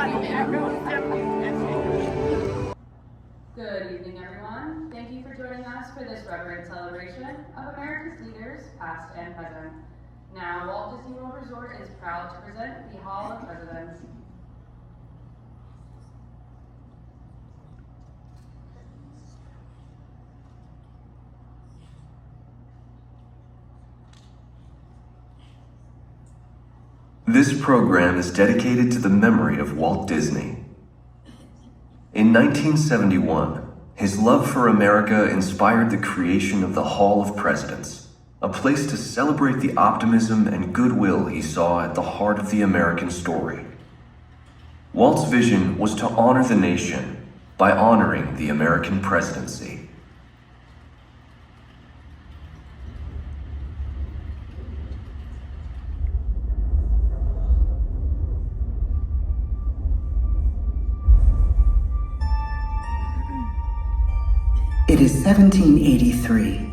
Good evening, everyone. Thank you for joining us for this reverent celebration of America's leaders, past and present. Now, Walt Disney World Resort is proud to present the Hall of Presidents. This program is dedicated to the memory of Walt Disney. In 1971, his love for America inspired the creation of the Hall of Presidents, a place to celebrate the optimism and goodwill he saw at the heart of the American story. Walt's vision was to honor the nation by honoring the American presidency. It is 1783,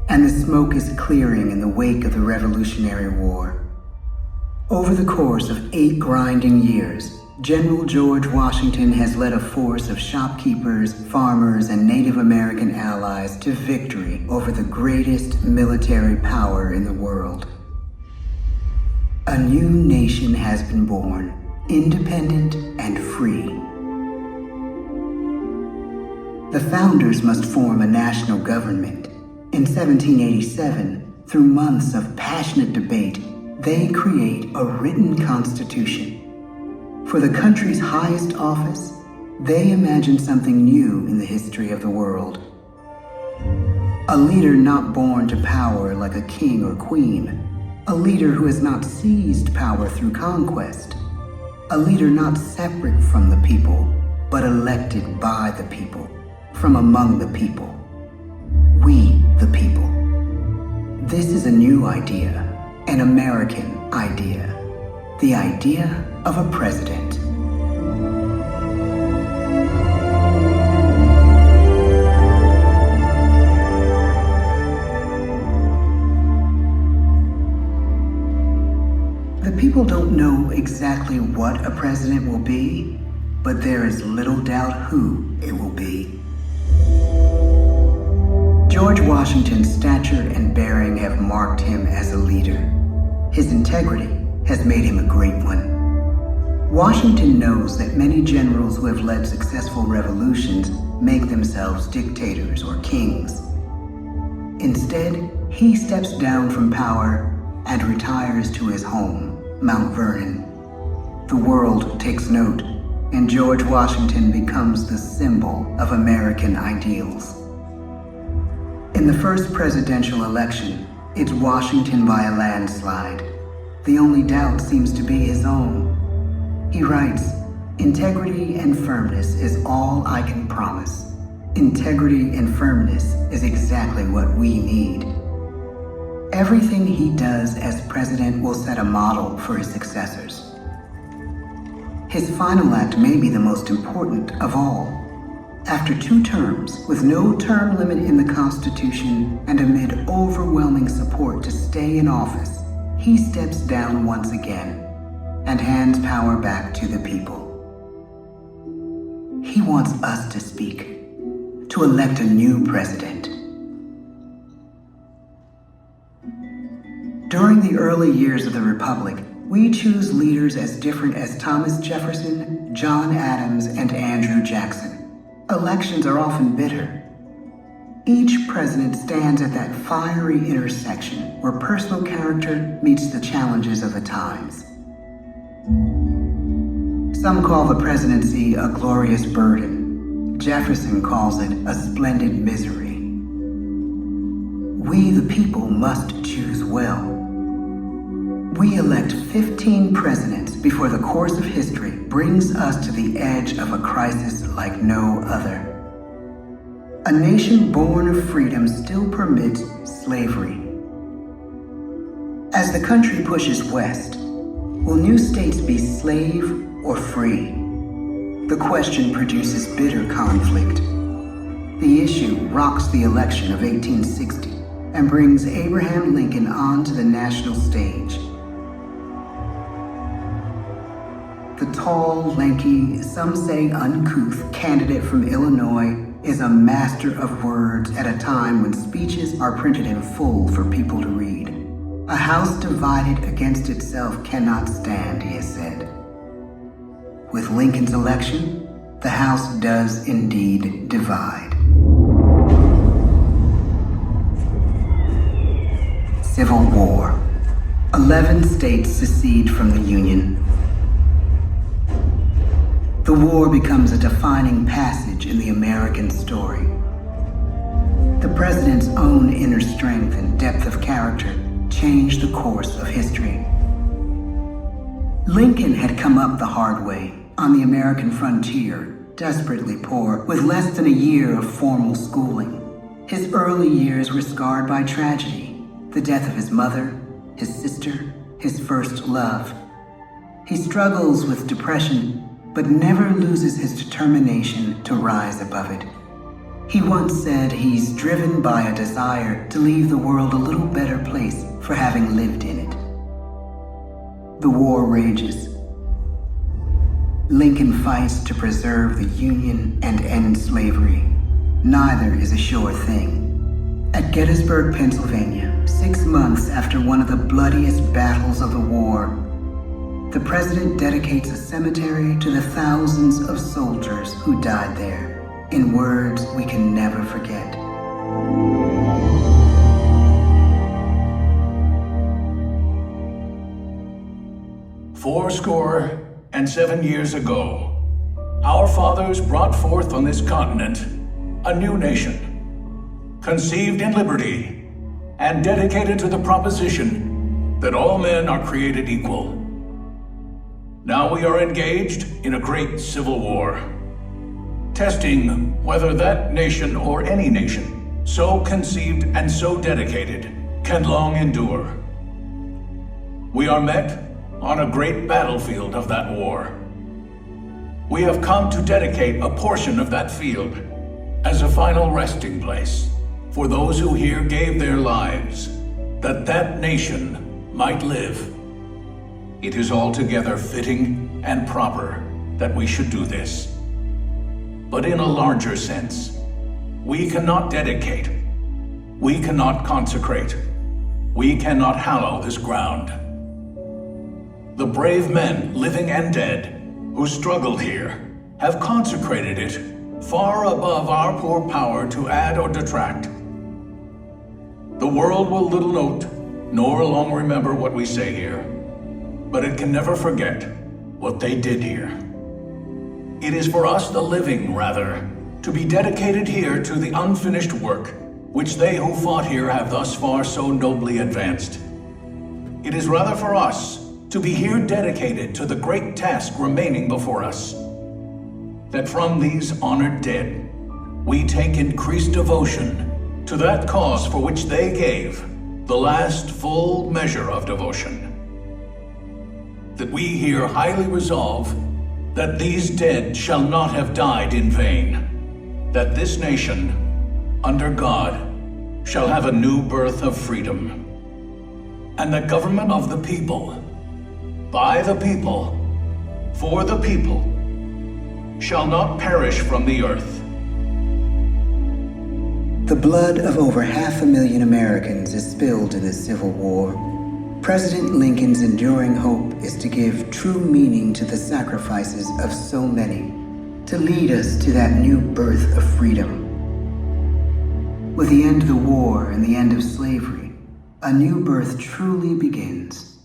and the smoke is clearing in the wake of the Revolutionary War. Over the course of 8 grinding years, General George Washington has led a force of shopkeepers, farmers, and Native American allies to victory over the greatest military power in the world. A new nation has been born, independent and free. The founders must form a national government. In 1787, through months of passionate debate, they create a written constitution. For the country's highest office, they imagine something new in the history of the world. A leader not born to power like a king or queen. A leader who has not seized power through conquest. A leader not separate from the people, but elected by the people. From among the people. We, the people. This is a new idea, an American idea. The idea of a president. The people don't know exactly what a president will be, but there is little doubt who it will be. George Washington's stature and bearing have marked him as a leader. His integrity has made him a great one. Washington knows that many generals who have led successful revolutions make themselves dictators or kings. Instead, he steps down from power and retires to his home, Mount Vernon. The world takes note, and George Washington becomes the symbol of American ideals. In the first presidential election, it's Washington by a landslide. The only doubt seems to be his own. He writes, "Integrity and firmness is all I can promise. Integrity and firmness is exactly what we need." Everything he does as president will set a model for his successors. His final act may be the most important of all. After 2 terms, with no term limit in the Constitution and amid overwhelming support to stay in office, he steps down once again and hands power back to the people. He wants us to speak, to elect a new president. During the early years of the Republic, we choose leaders as different as Thomas Jefferson, John Adams, and Andrew Jackson. Elections are often bitter. Each president stands at that fiery intersection where personal character meets the challenges of the times. Some call the presidency a glorious burden. Jefferson calls it a splendid misery. We, the people, must choose well. We elect 15 presidents before the course of history brings us to the edge of a crisis like no other. A nation born of freedom still permits slavery. As the country pushes west, will new states be slave or free? The question produces bitter conflict. The issue rocks the election of 1860 and brings Abraham Lincoln onto the national stage. The tall, lanky, some say uncouth candidate from Illinois is a master of words at a time when speeches are printed in full for people to read. A house divided against itself cannot stand, he has said. With Lincoln's election, the House does indeed divide. Civil War. 11 states secede from the Union. The war becomes a defining passage in the American story. The president's own inner strength and depth of character changed the course of history. Lincoln had come up the hard way on the American frontier, desperately poor, with less than a year of formal schooling. His early years were scarred by tragedy, the death of his mother, his sister, his first love. He struggles with depression, but never loses his determination to rise above it. He once said he's driven by a desire to leave the world a little better place for having lived in it. The war rages. Lincoln fights to preserve the Union and end slavery. Neither is a sure thing. At Gettysburg, Pennsylvania, 6 months after one of the bloodiest battles of the war, the president dedicates a cemetery to the thousands of soldiers who died there, in words we can never forget. "Fourscore-and-7 years ago, our fathers brought forth on this continent a new nation, conceived in liberty and dedicated to the proposition that all men are created equal. Now we are engaged in a great civil war, testing whether that nation or any nation, so conceived and so dedicated, can long endure. We are met on a great battlefield of that war. We have come to dedicate a portion of that field as a final resting place for those who here gave their lives, that that nation might live. It is altogether fitting and proper that we should do this. But in a larger sense, we cannot dedicate, we cannot consecrate, we cannot hallow this ground. The brave men, living and dead, who struggled here, have consecrated it far above our poor power to add or detract. The world will little note, nor long remember what we say here, but it can never forget what they did here. It is for us, the living, rather, to be dedicated here to the unfinished work which they who fought here have thus far so nobly advanced. It is rather for us to be here dedicated to the great task remaining before us, that from these honored dead we take increased devotion to that cause for which they gave the last full measure of devotion. That we here highly resolve that these dead shall not have died in vain, that this nation, under God, shall have a new birth of freedom, and the government of the people, by the people, for the people, shall not perish from the earth. The blood of over 500,000 Americans is spilled in the Civil War. President Lincoln's enduring hope is to give true meaning to the sacrifices of so many, to lead us to that new birth of freedom. With the end of the war and the end of slavery, a new birth truly begins.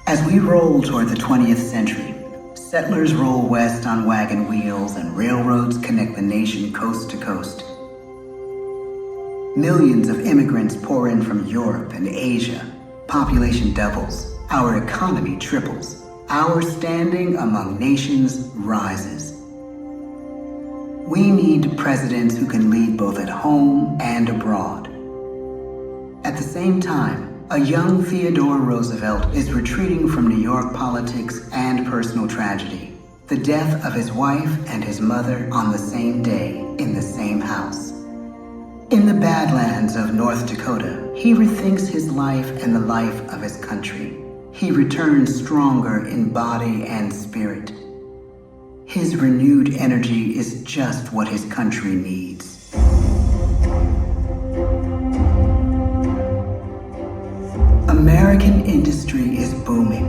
As we roll toward the 20th century, settlers roll west on wagon wheels and railroads connect the nation coast to coast. Millions of immigrants pour in from Europe and Asia. Population doubles. Our economy triples. Our standing among nations rises. We need presidents who can lead both at home and abroad. At the same time, a young Theodore Roosevelt is retreating from New York politics and personal tragedy. The death of his wife and his mother on the same day in the same house. In the Badlands of North Dakota, he rethinks his life and the life of his country. he returns stronger in body and spirit. His renewed energy is just what his country needs. American industry is booming,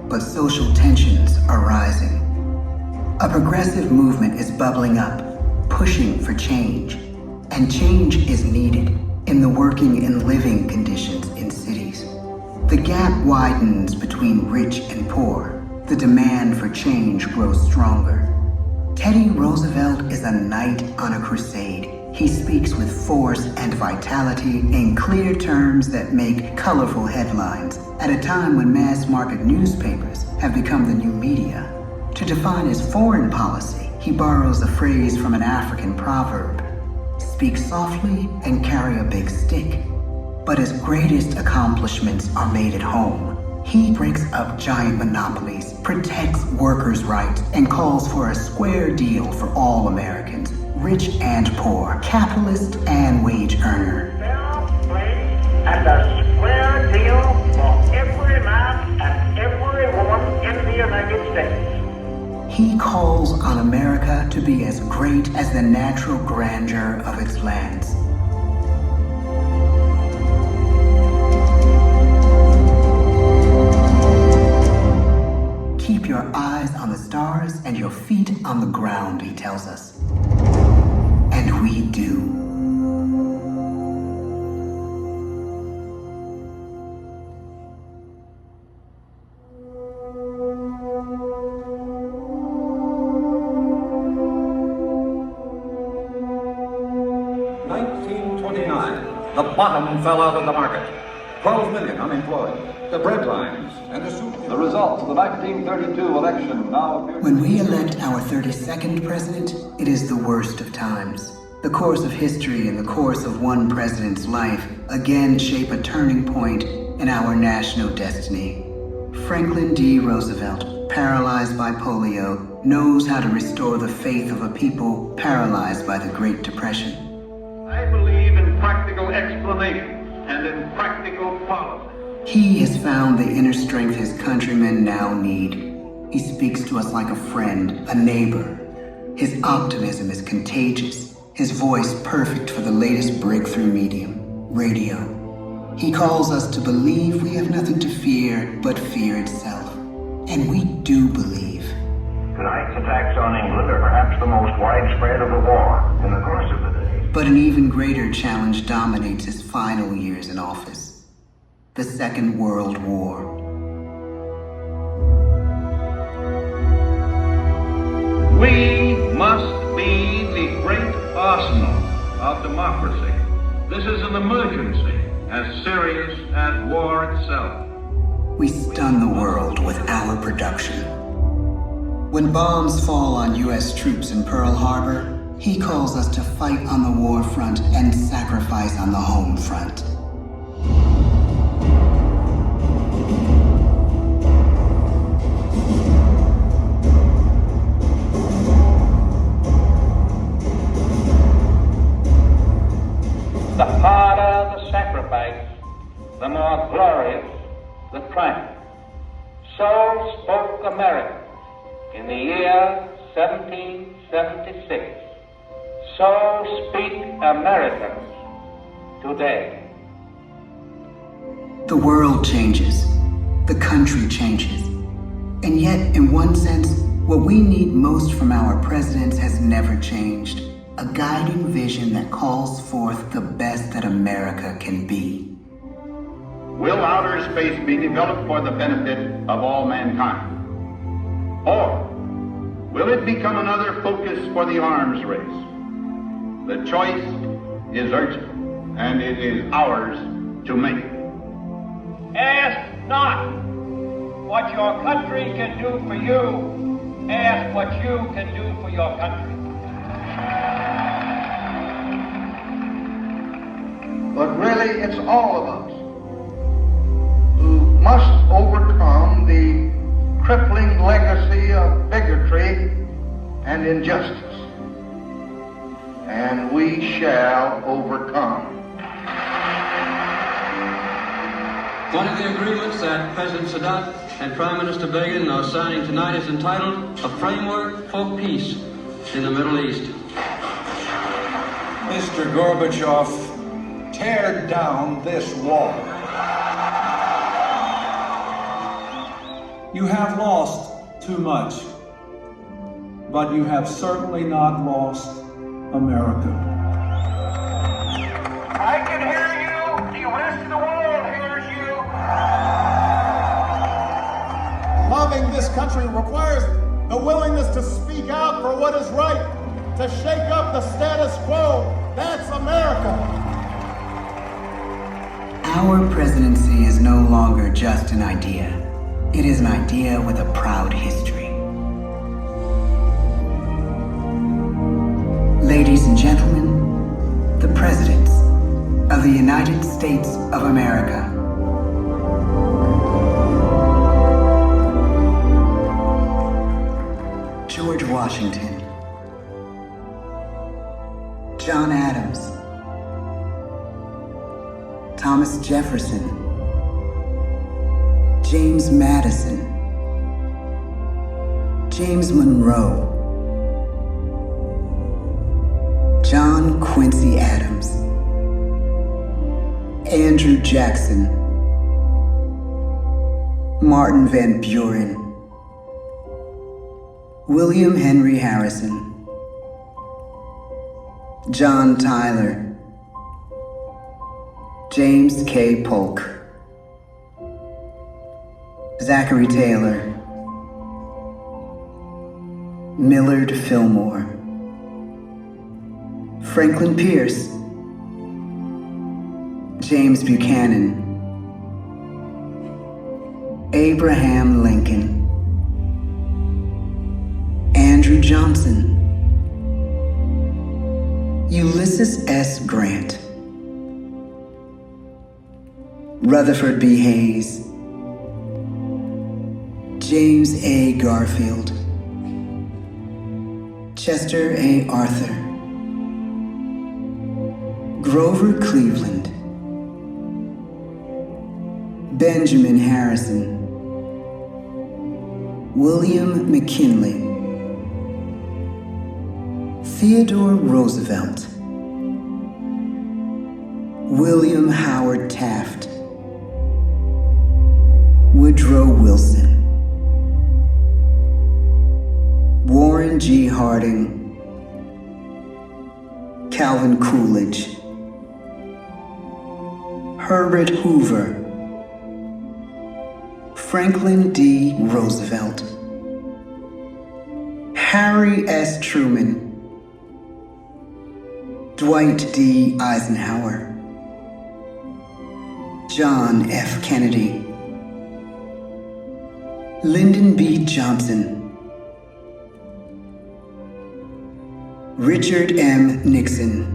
but social tensions are rising. A progressive movement is bubbling up, pushing for change, and change is needed in the working and living conditions in cities. The gap widens between rich and poor. The demand for change grows stronger. Teddy Roosevelt is a knight on a crusade. He speaks with force and vitality in clear terms that make colorful headlines at a time when mass-market newspapers have become the new media. To define his foreign policy, he borrows a phrase from an African proverb: speak softly and carry a big stick. But his greatest accomplishments are made at home. He breaks up giant monopolies, protects workers' rights, and calls for a square deal for all Americans, rich and poor, capitalist and wage earner. Fair play and a square deal for every man and every woman in the United States. He calls on America to be as great as the natural grandeur of its lands. Keep your eyes on the stars and your feet on the ground, he tells us. And we do. The bottom fell out of the market. 12 million unemployed. The bread lines and the soup. The results of the 1932 election now appear. When we elect our 32nd president, it is the worst of times. The course of history and the course of one president's life again shape a turning point in our national destiny. Franklin D. Roosevelt, paralyzed by polio, knows how to restore the faith of a people paralyzed by the Great Depression. I believe in practical explanation and in practical policy. He has found the inner strength his countrymen now need. He speaks to us like a friend, a neighbor. His optimism is contagious, his voice perfect for the latest breakthrough medium, radio. He calls us to believe we have nothing to fear but fear itself. And we do believe. Tonight's attacks on England are perhaps the most widespread of the war in the course of the day. But an even greater challenge dominates his final years in office: the Second World War. We must be the great arsenal of democracy. This is an emergency as serious as war itself. We stun the world with our production. When bombs fall on U.S. troops in Pearl Harbor, he calls us to fight on the war front and sacrifice on the home front. The harder the sacrifice, the more glorious the triumph. So spoke America in the year 1776. So speak Americans today. The world changes. The country changes. And yet, in one sense, what we need most from our presidents has never changed. A guiding vision that calls forth the best that America can be. Will outer space be developed for the benefit of all mankind? Or will it become another focus for the arms race? The choice is urgent, and it is ours to make. Ask not what your country can do for you. Ask what you can do for your country. But really, it's all of us who must overcome the crippling legacy of bigotry and injustice. And we shall overcome. One of the agreements that President Sadat and Prime Minister Begin are signing tonight is entitled A Framework for Peace in the Middle East. Mr. Gorbachev, tear down this wall. You have lost too much, but you have certainly not lost America. I can hear you. The rest of the world hears you. Loving this country requires the willingness to speak out for what is right, to shake up the status quo. That's America. Our presidency is no longer just an idea. It is an idea with a proud history. Ladies and gentlemen, the presidents of the United States of America. George Washington, John Adams, Thomas Jefferson, James Madison, James Monroe, John Quincy Adams, Andrew Jackson, Martin Van Buren, William Henry Harrison, John Tyler, James K. Polk, Zachary Taylor, Millard Fillmore, Franklin Pierce, James Buchanan, Abraham Lincoln, Andrew Johnson, Ulysses S. Grant, Rutherford B. Hayes, James A. Garfield, Chester A. Arthur, Grover Cleveland, Benjamin Harrison, William McKinley, Theodore Roosevelt, William Howard Taft, Woodrow Wilson, Warren G. Harding, Calvin Coolidge, Herbert Hoover, Franklin D. Roosevelt, Harry S. Truman, Dwight D. Eisenhower, John F. Kennedy, Lyndon B. Johnson, Richard M. Nixon,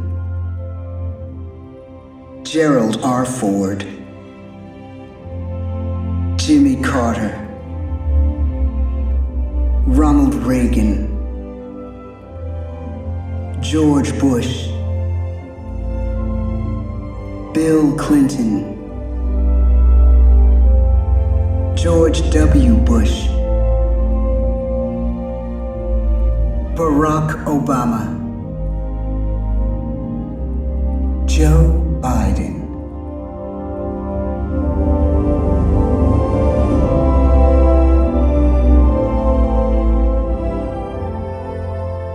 Gerald R. Ford, Jimmy Carter, Ronald Reagan, George Bush, Bill Clinton, George W. Bush, Barack Obama, Joe Biden.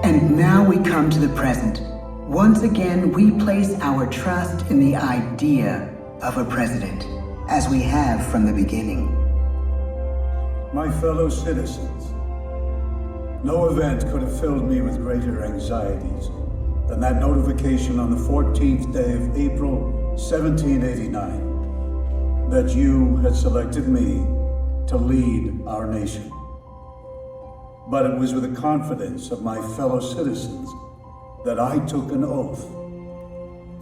And now we come to the present. Once again, we place our trust in the idea of a president, as we have from the beginning. My fellow citizens, no event could have filled me with greater anxieties than that notification on the 14th day of April, 1789, that you had selected me to lead our nation. But it was with the confidence of my fellow citizens that I took an oath.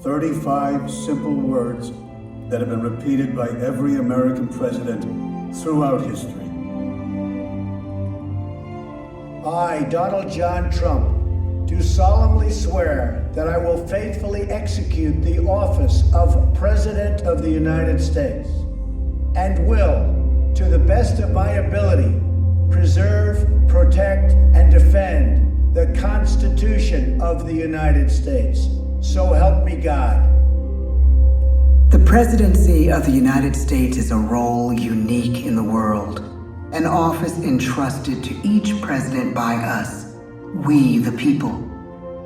35 simple words that have been repeated by every American president throughout history. I, Donald John Trump, do solemnly swear that I will faithfully execute the office of President of the United States and will, to the best of my ability, preserve, protect, and defend the Constitution of the United States. So help me God. The presidency of the United States is a role unique in the world, an office entrusted to each president by us, we the people.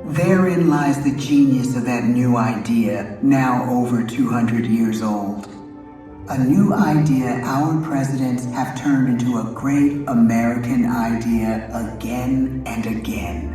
Therein lies the genius of that new idea, now over 200 years old. A new idea our presidents have turned into a great American idea again and again.